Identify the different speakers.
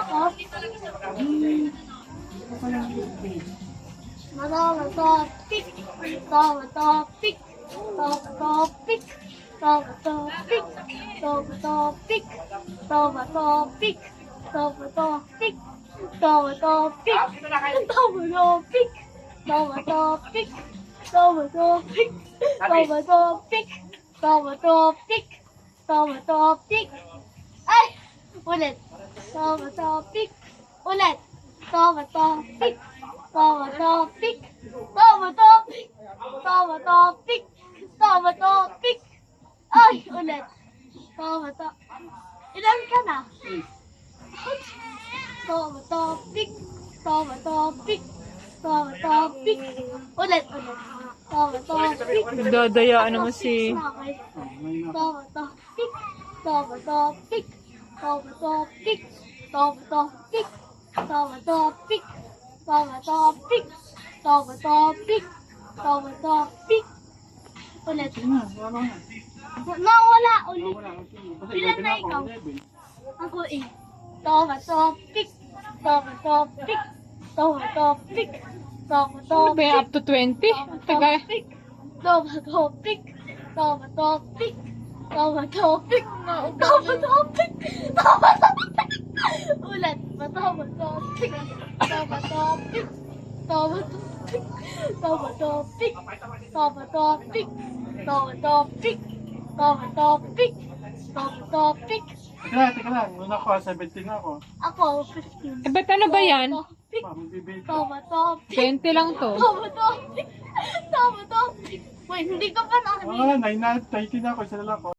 Speaker 1: ako. Matawa topic. Tawa topic. Tawa topic. Tawa topic. Tawa topic. Tawa topic. Tawa topic. Tawa topic. Tawa topic. Tawa topic. Tawa topic. Tawa topic. Tawa topic. Tawa topic. Ay! Ulit. Tawa topic. Ulit. Tawa topic. Tawa topic. Tawa topic. Tawa topic. Tawa topic. Ay! Ulit. Tawa topic. Ilan ka na? Tawa topic. Tawa topic. Tawa topic. Ulit. Ulit. Tawa topic.
Speaker 2: Nagdadayaan naman si...
Speaker 1: Tawa topic. Tawa topic. Tawa topic. Tawa topic. Tawa topic. Tawa topic. Tawa topic. Tawa topic. Ulit. Nawala ulit. Ilan na ikaw? Ako eh. Tawa topic. Tawa topic. Tawa topic. Tawa
Speaker 2: Ano ba
Speaker 1: topic.
Speaker 2: yan? Up to 20? Taga...
Speaker 1: Tawa topic. Tawa topic. Tawa topic. Tawa topic. Tawa topic. Ulit. Tawa topic. Tawa topic. Tawa topic. Tawa topic. Tawa topic. Tawa topic. Tawa topic. Tawa topic.
Speaker 3: Teka lang. Una ko, 17 na ako.
Speaker 1: Ako, 15.
Speaker 2: Eh, ba't ano ba yan?
Speaker 1: Topic.
Speaker 3: Magbibigay.
Speaker 1: Tawa topic.
Speaker 2: 20 lang to.
Speaker 1: Tawa topic. Tawa topic. Wait, hindi ko pa nakikita.
Speaker 3: Mga 9 na, 19 na ako. Isa na lang ako.